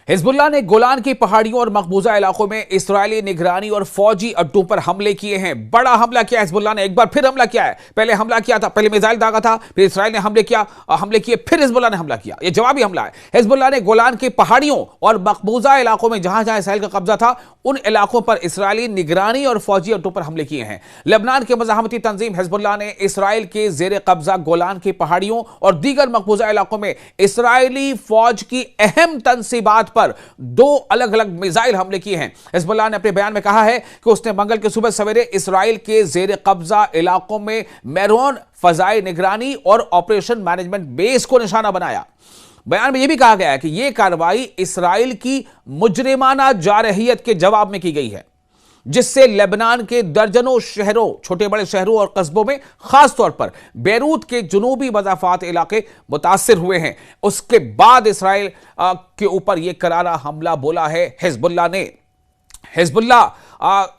Hezbollah ने Golan की पहाड़ियों और मकबूजा इलाकों में इसराइली निगरानी और फौजी अड्डों पर हमले किए हैं। बड़ा हमला किया हिजबुल्लाह ने, एक बार फिर हमला किया है। पहले हमला किया था, पहले मिसाइल दागा था, फिर इसराइल ने हमले किए, फिर हिजबुल्लाह ने हमला किया। यह जवाबी हमला है। हिजबुल्लाह ने गोलान की पहाड़ियों और मकबूजा इलाकों में जहां जहां इसराइल का कब्जा था, उन इलाकों पर इसराइली निगरानी और फौजी अड्डों पर हमले किए हैं। लेबनान के मज़ाहमती तंजीम हिजबुल्लाह ने इसराइल के ज़ेरे कब्जा गोलान की पहाड़ियों और दीगर मकबूजा इलाकों में इसराइली फौज की अहम तंसीबात पर 2 अलग अलग मिसाइल हमले किए हैं। हिजबुल्लाह ने अपने बयान में कहा है कि उसने मंगल के सुबह सवेरे इसराइल के ज़ेरे कब्जा इलाकों में मेरोन फजाई निगरानी और ऑपरेशन मैनेजमेंट बेस को निशाना बनाया। बयान में यह भी कहा गया है कि यह कार्रवाई इसराइल की मुजरिमाना जारहियत के जवाब में की गई है, जिससे लेबनान के दर्जनों शहरों, छोटे बड़े शहरों और कस्बों में खास तौर पर बेरूत के जुनूबी मज़ाफ़ात इलाके मुतासिर हुए हैं। उसके बाद इसराइल के ऊपर यह करारा हमला बोला है हिजबुल्लाह ने। हिजबुल्लाह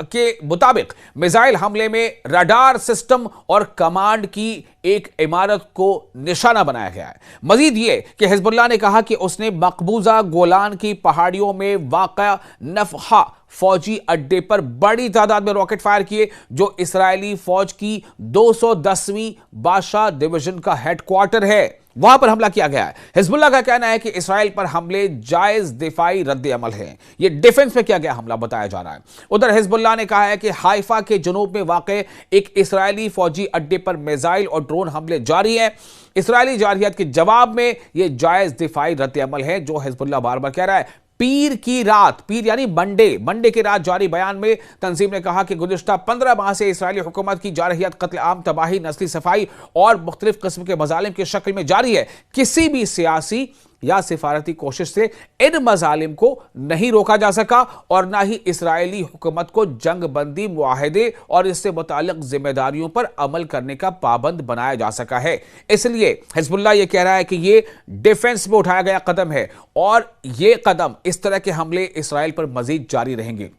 के मुताबिक मिसाइल हमले में रडार सिस्टम और कमांड की एक इमारत को निशाना बनाया गया है। मजीद ये कि हिजबुल्लाह ने कहा कि उसने मकबूजा गोलान की पहाड़ियों में वाक़या नफ़हा फौजी अड्डे पर बड़ी तादाद में रॉकेट फायर किए, जो इसराइली फौज की 210वीं बादशाह डिवीजन का हेडक्वार्टर है, वहां पर हमला किया गया है। हिजबुल्लाह का कहना है कि इसराइल पर हमले जायज दिफाई रद्द अमल है। यह डिफेंस में किया गया हमला बताया जा रहा है। उधर हिजबुल्लाह ने कहा है कि हाइफा के जुनूब में वाक़े एक इसराइली फौजी अड्डे पर मिसाइल और ड्रोन हमले जारी हैं। इसराइली जारहियत के जवाब में यह जायज दिफाई रद्द अमल है, जो हिजबुल्लाह बार बार कह रहा है। पीर की रात, पीर यानी मंडे की रात जारी बयान में तंजीम ने कहा कि गुज़िश्ता 15 माह से इसराइली हुकूमत की जारहियत, कत्ल आम, तबाही, नस्ली सफाई और मुख्तलिफ किस्म के मजालिम की शक्ल में जारी है। किसी भी सियासी या सिफारती कोशिश से इन मजालिम को नहीं रोका जा सका और ना ही इसराइली हुकूमत को जंग बंदी मुआहदे और इससे मुताल्लिक जिम्मेदारियों पर अमल करने का पाबंद बनाया जा सका है। इसलिए हिजबुल्लाह यह कह रहा है कि यह डिफेंस में उठाया गया कदम है और यह कदम, इस तरह के हमले इसराइल पर मजीद जारी रहेंगे।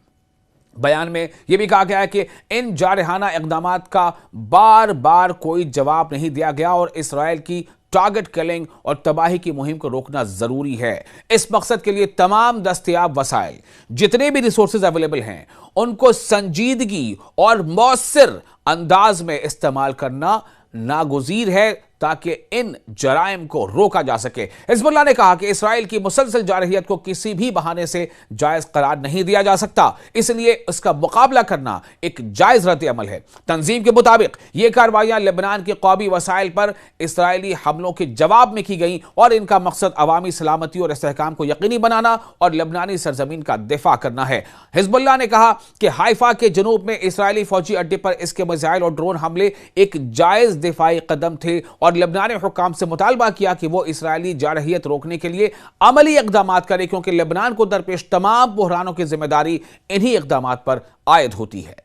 बयान में यह भी कहा गया है कि इन जारहाना इक़दामात का बार बार कोई जवाब नहीं दिया गया और इसराइल की टारगेट किलिंग और तबाही की मुहिम को रोकना जरूरी है। इस मकसद के लिए तमाम दस्तयाब वसाइल, जितने भी रिसोर्सेज अवेलेबल हैं, उनको संजीदगी और मौसर अंदाज में इस्तेमाल करना नागुज़ीर है, ताकि इन जराइम को रोका जा सके। हिजबुल्लाह ने कहा कि इसराइल की मुसलसल जारहियत को किसी भी बहाने से जायज करार नहीं दिया जा सकता, इसलिए इसका मुकाबला करना एक जायज रद्द अमल है। तंजीम के मुताबिक ये कार्रवाइयां लेबनान के क़ौमी वसाइल पर इसराइली हमलों के जवाब में की गई और इनका मकसद अवामी सलामती और इस्तेहकाम को यकीनी बनाना और लेबनानी सरजमीन का दिफा करना है। हिजबुल्लाह ने कहा कि हाइफा के जनूब में इसराइली फौजी अड्डे पर इसके मिसाइल और ड्रोन हमले एक जायज दिफाई कदम थे और लेबनानी हुक्काम से मुतालबा किया कि वो इसराइली जारहियत रोकने के लिए अमली इक़दामात करे, क्योंकि लेबनान को दरपेश तमाम बहरानों की जिम्मेदारी इन्हीं इक़दामात पर आयद होती है।